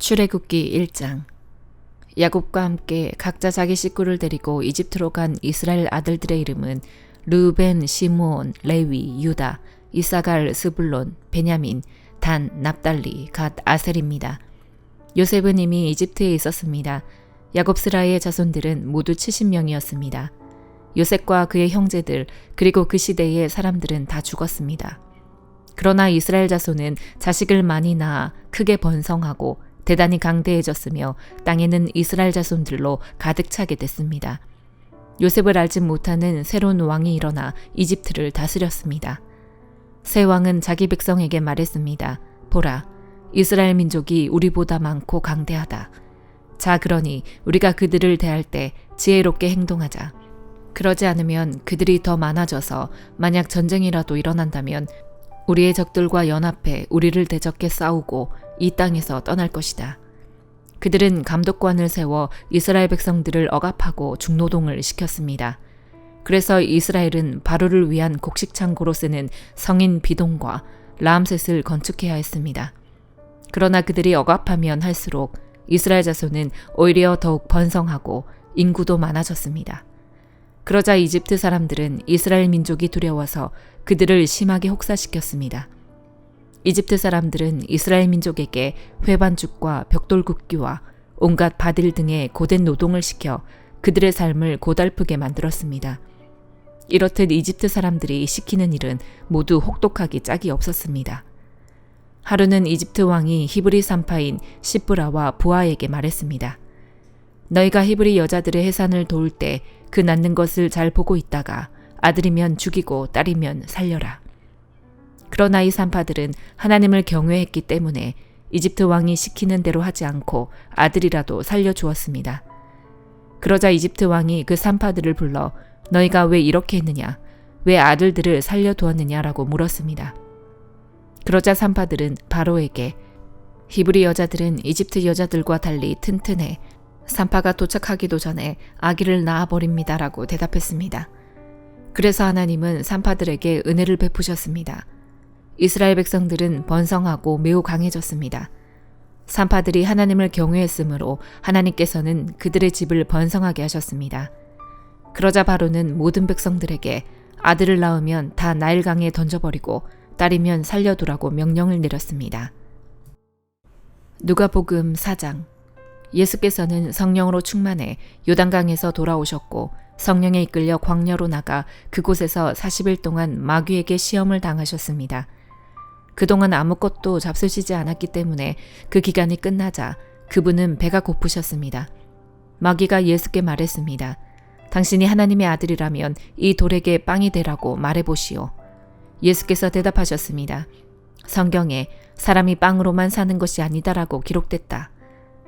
출애굽기 1장. 야곱과 함께 각자 자기 식구를 데리고 이집트로 간 이스라엘 아들들의 이름은 르우벤, 시므온, 레위, 유다, 이사갈, 스불론, 베냐민, 단, 납달리, 갓, 아셀입니다. 요셉은 이미 이집트에 있었습니다. 야곱스라의 자손들은 모두 70명이었습니다. 요셉과 그의 형제들 그리고 그 시대의 사람들은 다 죽었습니다. 그러나 이스라엘 자손은 자식을 많이 낳아 크게 번성하고 대단히 강대해졌으며 땅에는 이스라엘 자손들로 가득 차게 됐습니다. 요셉을 알지 못하는 새로운 왕이 일어나 이집트를 다스렸습니다. 새 왕은 자기 백성에게 말했습니다. 보라, 이스라엘 민족이 우리보다 많고 강대하다. 자, 그러니 우리가 그들을 대할 때 지혜롭게 행동하자. 그러지 않으면 그들이 더 많아져서 만약 전쟁이라도 일어난다면 우리의 적들과 연합해 우리를 대적해 싸우고 이 땅에서 떠날 것이다. 그들은 감독관을 세워 이스라엘 백성들을 억압하고 중노동을 시켰습니다. 그래서 이스라엘은 바로를 위한 곡식창고로 쓰는 성인 비동과 라암셋을 건축해야 했습니다. 그러나 그들이 억압하면 할수록 이스라엘 자손은 오히려 더욱 번성하고 인구도 많아졌습니다. 그러자 이집트 사람들은 이스라엘 민족이 두려워서 그들을 심하게 혹사시켰습니다. 이집트 사람들은 이스라엘 민족에게 회반죽과 벽돌 굽기와 온갖 바들 등의 고된 노동을 시켜 그들의 삶을 고달프게 만들었습니다. 이렇듯 이집트 사람들이 시키는 일은 모두 혹독하기 짝이 없었습니다. 하루는 이집트 왕이 히브리 산파인 시브라와 부하에게 말했습니다. 너희가 히브리 여자들의 해산을 도울 때 그 낳는 것을 잘 보고 있다가 아들이면 죽이고 딸이면 살려라. 그러나 이 산파들은 하나님을 경외했기 때문에 이집트 왕이 시키는 대로 하지 않고 아들이라도 살려주었습니다. 그러자 이집트 왕이 그 산파들을 불러 너희가 왜 이렇게 했느냐, 왜 아들들을 살려두었느냐라고 물었습니다. 그러자 산파들은 바로에게 히브리 여자들은 이집트 여자들과 달리 튼튼해 산파가 도착하기도 전에 아기를 낳아버립니다라고 대답했습니다. 그래서 하나님은 산파들에게 은혜를 베푸셨습니다. 이스라엘 백성들은 번성하고 매우 강해졌습니다. 산파들이 하나님을 경외했으므로 하나님께서는 그들의 집을 번성하게 하셨습니다. 그러자 바로는 모든 백성들에게 아들을 낳으면 다 나일강에 던져버리고 딸이면 살려두라고 명령을 내렸습니다. 누가복음 4장. 예수께서는 성령으로 충만해 요단강에서 돌아오셨고 성령에 이끌려 광야로 나가 그곳에서 40일 동안 마귀에게 시험을 당하셨습니다. 그동안 아무것도 잡수시지 않았기 때문에 그 기간이 끝나자 그분은 배가 고프셨습니다. 마귀가 예수께 말했습니다. 당신이 하나님의 아들이라면 이 돌에게 빵이 되라고 말해보시오. 예수께서 대답하셨습니다. 성경에 사람이 빵으로만 사는 것이 아니다라고 기록됐다.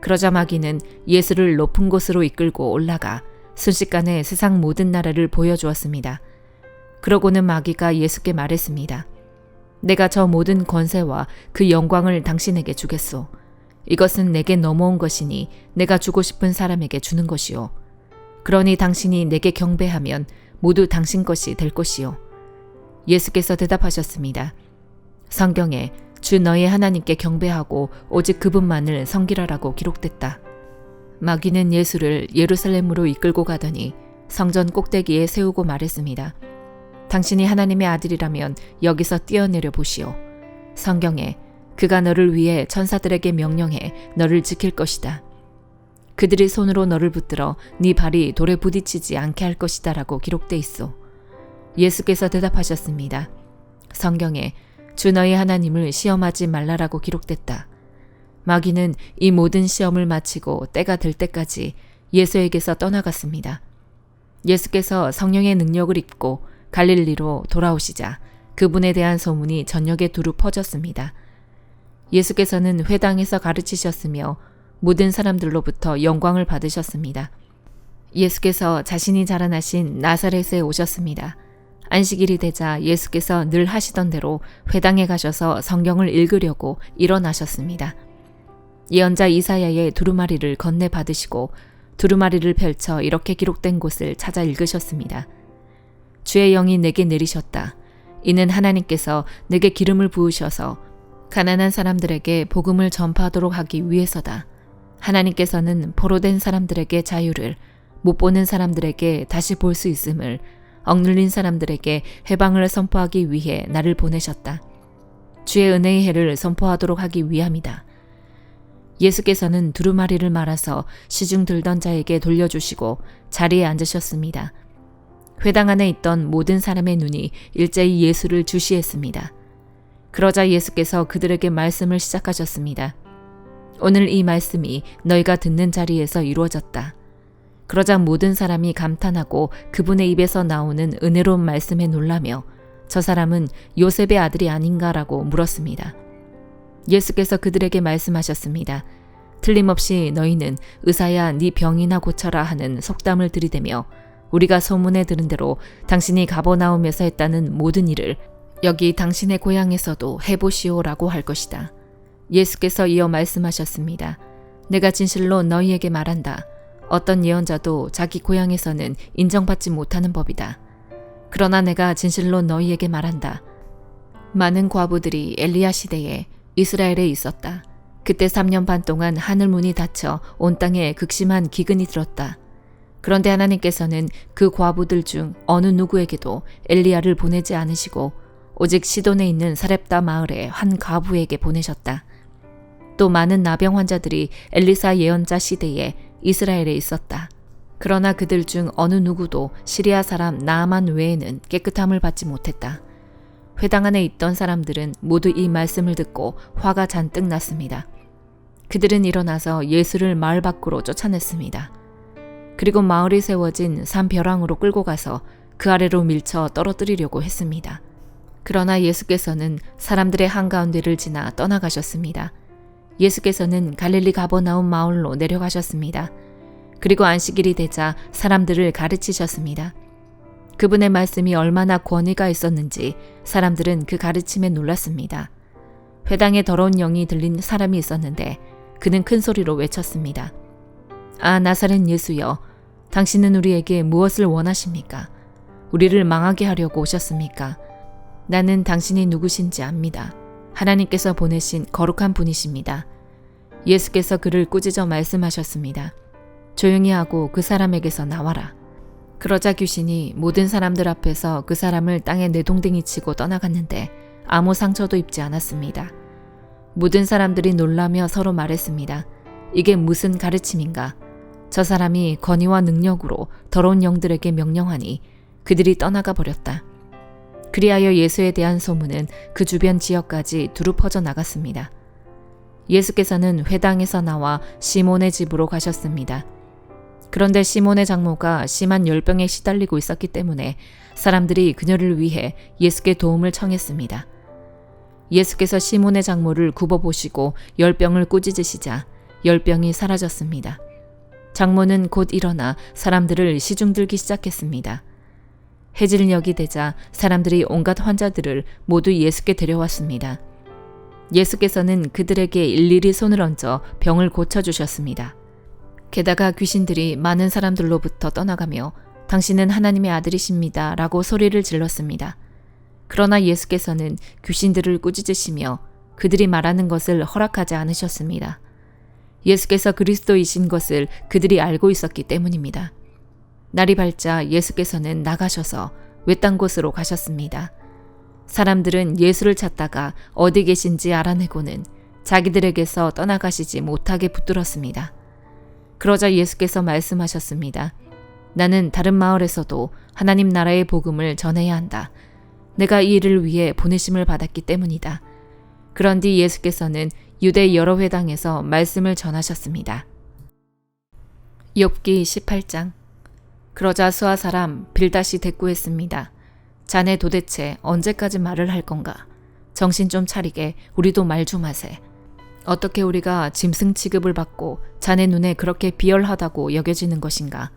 그러자 마귀는 예수를 높은 곳으로 이끌고 올라가 순식간에 세상 모든 나라를 보여주었습니다. 그러고는 마귀가 예수께 말했습니다. 내가 저 모든 권세와 그 영광을 당신에게 주겠소. 이것은 내게 넘어온 것이니 내가 주고 싶은 사람에게 주는 것이요. 그러니 당신이 내게 경배하면 모두 당신 것이 될 것이요. 예수께서 대답하셨습니다. 성경에 주 너의 하나님께 경배하고 오직 그분만을 섬기라라고 기록됐다. 마귀는 예수를 예루살렘으로 이끌고 가더니 성전 꼭대기에 세우고 말했습니다. 당신이 하나님의 아들이라면 여기서 뛰어내려 보시오. 성경에 그가 너를 위해 천사들에게 명령해 너를 지킬 것이다. 그들이 손으로 너를 붙들어 네 발이 돌에 부딪히지 않게 할 것이다 라고 기록돼 있어. 예수께서 대답하셨습니다. 성경에 주 너희 하나님을 시험하지 말라라고 기록됐다. 마귀는 이 모든 시험을 마치고 때가 될 때까지 예수에게서 떠나갔습니다. 예수께서 성령의 능력을 입고 갈릴리로 돌아오시자 그분에 대한 소문이 전역에 두루 퍼졌습니다. 예수께서는 회당에서 가르치셨으며 모든 사람들로부터 영광을 받으셨습니다. 예수께서 자신이 자라나신 나사렛에 오셨습니다. 안식일이 되자 예수께서 늘 하시던 대로 회당에 가셔서 성경을 읽으려고 일어나셨습니다. 예언자 이사야의 두루마리를 건네 받으시고 두루마리를 펼쳐 이렇게 기록된 곳을 찾아 읽으셨습니다. 주의 영이 내게 내리셨다. 이는 하나님께서 내게 기름을 부으셔서 가난한 사람들에게 복음을 전파하도록 하기 위해서다. 하나님께서는 포로된 사람들에게 자유를, 못 보는 사람들에게 다시 볼 수 있음을, 억눌린 사람들에게 해방을 선포하기 위해 나를 보내셨다. 주의 은혜의 해를 선포하도록 하기 위함이다. 예수께서는 두루마리를 말아서 시중 들던 자에게 돌려주시고 자리에 앉으셨습니다. 회당 안에 있던 모든 사람의 눈이 일제히 예수를 주시했습니다. 그러자 예수께서 그들에게 말씀을 시작하셨습니다. 오늘 이 말씀이 너희가 듣는 자리에서 이루어졌다. 그러자 모든 사람이 감탄하고 그분의 입에서 나오는 은혜로운 말씀에 놀라며 저 사람은 요셉의 아들이 아닌가라고 물었습니다. 예수께서 그들에게 말씀하셨습니다. 틀림없이 너희는 의사야 네 병이나 고쳐라 하는 속담을 들이대며 우리가 소문에 들은 대로 당신이 가버나움에서 했다는 모든 일을 여기 당신의 고향에서도 해보시오라고 할 것이다. 예수께서 이어 말씀하셨습니다. 내가 진실로 너희에게 말한다. 어떤 예언자도 자기 고향에서는 인정받지 못하는 법이다. 그러나 내가 진실로 너희에게 말한다. 많은 과부들이 엘리야 시대에 이스라엘에 있었다. 그때 3년 반 동안 하늘 문이 닫혀 온 땅에 극심한 기근이 들었다. 그런데 하나님께서는 그 과부들 중 어느 누구에게도 엘리야를 보내지 않으시고 오직 시돈에 있는 사렙다 마을의 한 과부에게 보내셨다. 또 많은 나병 환자들이 엘리사 예언자 시대에 이스라엘에 있었다. 그러나 그들 중 어느 누구도 시리아 사람 나아만 외에는 깨끗함을 받지 못했다. 회당 안에 있던 사람들은 모두 이 말씀을 듣고 화가 잔뜩 났습니다. 그들은 일어나서 예수를 마을 밖으로 쫓아냈습니다. 그리고 마을이 세워진 산 벼랑으로 끌고 가서 그 아래로 밀쳐 떨어뜨리려고 했습니다. 그러나 예수께서는 사람들의 한가운데를 지나 떠나가셨습니다. 예수께서는 갈릴리 가버나움 마을로 내려가셨습니다. 그리고 안식일이 되자 사람들을 가르치셨습니다. 그분의 말씀이 얼마나 권위가 있었는지 사람들은 그 가르침에 놀랐습니다. 회당에 더러운 영이 들린 사람이 있었는데 그는 큰 소리로 외쳤습니다. 아, 나사렛 예수여, 당신은 우리에게 무엇을 원하십니까? 우리를 망하게 하려고 오셨습니까? 나는 당신이 누구신지 압니다. 하나님께서 보내신 거룩한 분이십니다. 예수께서 그를 꾸짖어 말씀하셨습니다. 조용히 하고 그 사람에게서 나와라. 그러자 귀신이 모든 사람들 앞에서 그 사람을 땅에 내동댕이 치고 떠나갔는데 아무 상처도 입지 않았습니다. 모든 사람들이 놀라며 서로 말했습니다. 이게 무슨 가르침인가? 저 사람이 권위와 능력으로 더러운 영들에게 명령하니 그들이 떠나가 버렸다. 그리하여 예수에 대한 소문은 그 주변 지역까지 두루 퍼져 나갔습니다. 예수께서는 회당에서 나와 시몬의 집으로 가셨습니다. 그런데 시몬의 장모가 심한 열병에 시달리고 있었기 때문에 사람들이 그녀를 위해 예수께 도움을 청했습니다. 예수께서 시몬의 장모를 굽어보시고 열병을 꾸짖으시자 열병이 사라졌습니다. 장모는 곧 일어나 사람들을 시중들기 시작했습니다. 해질녘이 되자 사람들이 온갖 환자들을 모두 예수께 데려왔습니다. 예수께서는 그들에게 일일이 손을 얹어 병을 고쳐주셨습니다. 게다가 귀신들이 많은 사람들로부터 떠나가며 당신은 하나님의 아들이십니다 라고 소리를 질렀습니다. 그러나 예수께서는 귀신들을 꾸짖으시며 그들이 말하는 것을 허락하지 않으셨습니다. 예수께서 그리스도이신 것을 그들이 알고 있었기 때문입니다. 날이 밝자 예수께서는 나가셔서 외딴 곳으로 가셨습니다. 사람들은 예수를 찾다가 어디 계신지 알아내고는 자기들에게서 떠나가시지 못하게 붙들었습니다. 그러자 예수께서 말씀하셨습니다. 나는 다른 마을에서도 하나님 나라의 복음을 전해야 한다. 내가 이 일을 위해 보내심을 받았기 때문이다. 그런 뒤 예수께서는 유대 여러 회당에서 말씀을 전하셨습니다. 욥기 18장. 그러자 수아 사람 빌닷이 대꾸했습니다. 자네 도대체 언제까지 말을 할 건가? 정신 좀 차리게 우리도 말 좀 하세. 어떻게 우리가 짐승 취급을 받고 자네 눈에 그렇게 비열하다고 여겨지는 것인가?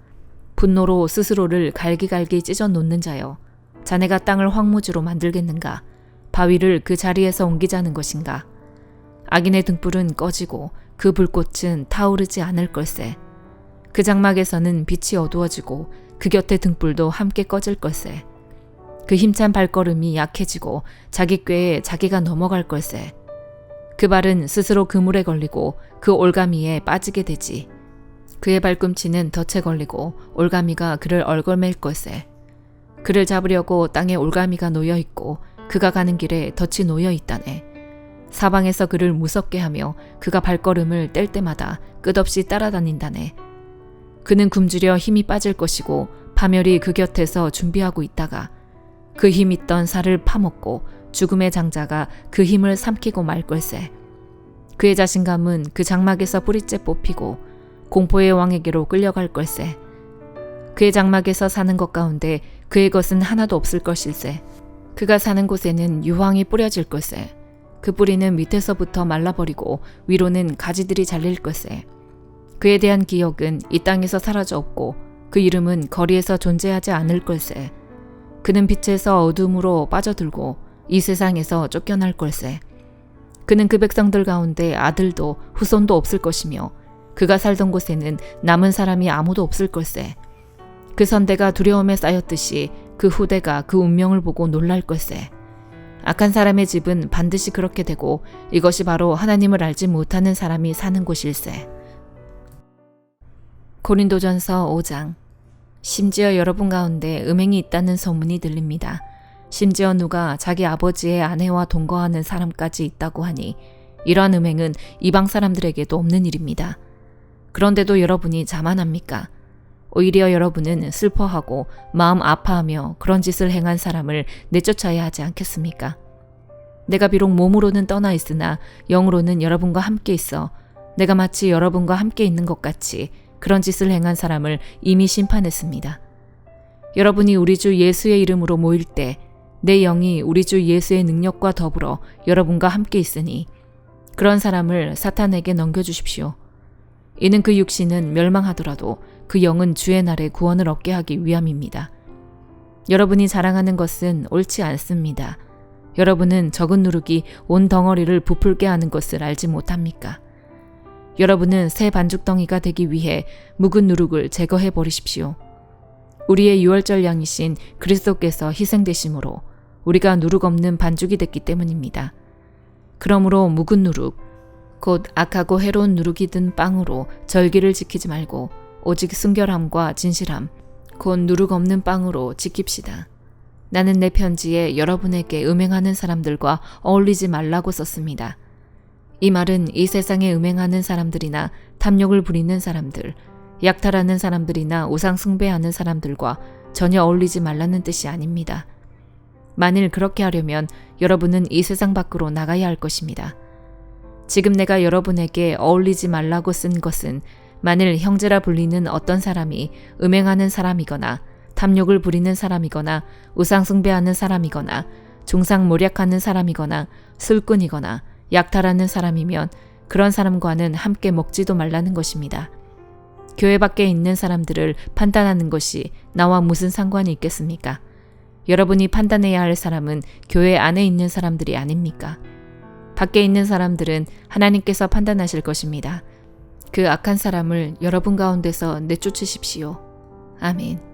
분노로 스스로를 갈기갈기 찢어 놓는 자여. 자네가 땅을 황무지로 만들겠는가? 바위를 그 자리에서 옮기자는 것인가? 악인의 등불은 꺼지고 그 불꽃은 타오르지 않을 걸세. 그 장막에서는 빛이 어두워지고 그 곁의 등불도 함께 꺼질 걸세. 그 힘찬 발걸음이 약해지고 자기 꾀에 자기가 넘어갈 걸세. 그 발은 스스로 그물에 걸리고 그 올가미에 빠지게 되지. 그의 발꿈치는 덫에 걸리고 올가미가 그를 얽어맬 것에. 그를 잡으려고 땅에 올가미가 놓여 있고 그가 가는 길에 덫이 놓여 있다네. 사방에서 그를 무섭게 하며 그가 발걸음을 뗄 때마다 끝없이 따라다닌다네. 그는 굶주려 힘이 빠질 것이고 파멸이 그 곁에서 준비하고 있다가 그 힘 있던 살을 파먹고 죽음의 장자가 그 힘을 삼키고 말 걸세. 그의 자신감은 그 장막에서 뿌리째 뽑히고 공포의 왕에게로 끌려갈 걸세. 그의 장막에서 사는 것 가운데 그의 것은 하나도 없을 것일세. 그가 사는 곳에는 유황이 뿌려질 걸세. 그 뿌리는 밑에서부터 말라버리고 위로는 가지들이 잘릴 걸세. 그에 대한 기억은 이 땅에서 사라져 없고 그 이름은 거리에서 존재하지 않을 걸세. 그는 빛에서 어둠으로 빠져들고 이 세상에서 쫓겨날 걸세. 그는 그 백성들 가운데 아들도 후손도 없을 것이며 그가 살던 곳에는 남은 사람이 아무도 없을 걸세. 그 선대가 두려움에 쌓였듯이 그 후대가 그 운명을 보고 놀랄 걸세. 악한 사람의 집은 반드시 그렇게 되고 이것이 바로 하나님을 알지 못하는 사람이 사는 곳일세. 고린도전서 5장. 심지어 여러분 가운데 음행이 있다는 소문이 들립니다. 심지어 누가 자기 아버지의 아내와 동거하는 사람까지 있다고 하니 이러한 음행은 이방 사람들에게도 없는 일입니다. 그런데도 여러분이 자만합니까? 오히려 여러분은 슬퍼하고 마음 아파하며 그런 짓을 행한 사람을 내쫓아야 하지 않겠습니까? 내가 비록 몸으로는 떠나 있으나 영으로는 여러분과 함께 있어 내가 마치 여러분과 함께 있는 것 같이 그런 짓을 행한 사람을 이미 심판했습니다. 여러분이 우리 주 예수의 이름으로 모일 때 내 영이 우리 주 예수의 능력과 더불어 여러분과 함께 있으니 그런 사람을 사탄에게 넘겨주십시오. 이는 그 육신은 멸망하더라도 그 영은 주의 날에 구원을 얻게 하기 위함입니다. 여러분이 자랑하는 것은 옳지 않습니다. 여러분은 적은 누룩이 온 덩어리를 부풀게 하는 것을 알지 못합니까? 여러분은 새 반죽덩이가 되기 위해 묵은 누룩을 제거해 버리십시오. 우리의 유월절 양이신 그리스도께서 희생되심으로 우리가 누룩 없는 반죽이 됐기 때문입니다. 그러므로 묵은 누룩, 곧 악하고 해로운 누룩이 든 빵으로 절기를 지키지 말고 오직 순결함과 진실함, 곧 누룩 없는 빵으로 지킵시다. 나는 내 편지에 여러분에게 음행하는 사람들과 어울리지 말라고 썼습니다. 이 말은 이 세상에 음행하는 사람들이나 탐욕을 부리는 사람들, 약탈하는 사람들이나 우상 숭배하는 사람들과 전혀 어울리지 말라는 뜻이 아닙니다. 만일 그렇게 하려면 여러분은 이 세상 밖으로 나가야 할 것입니다. 지금 내가 여러분에게 어울리지 말라고 쓴 것은 만일 형제라 불리는 어떤 사람이 음행하는 사람이거나 탐욕을 부리는 사람이거나 우상 숭배하는 사람이거나 중상모략하는 사람이거나 술꾼이거나 약탈하는 사람이면 그런 사람과는 함께 먹지도 말라는 것입니다. 교회 밖에 있는 사람들을 판단하는 것이 나와 무슨 상관이 있겠습니까? 여러분이 판단해야 할 사람은 교회 안에 있는 사람들이 아닙니까? 밖에 있는 사람들은 하나님께서 판단하실 것입니다. 그 악한 사람을 여러분 가운데서 내쫓으십시오. 아멘.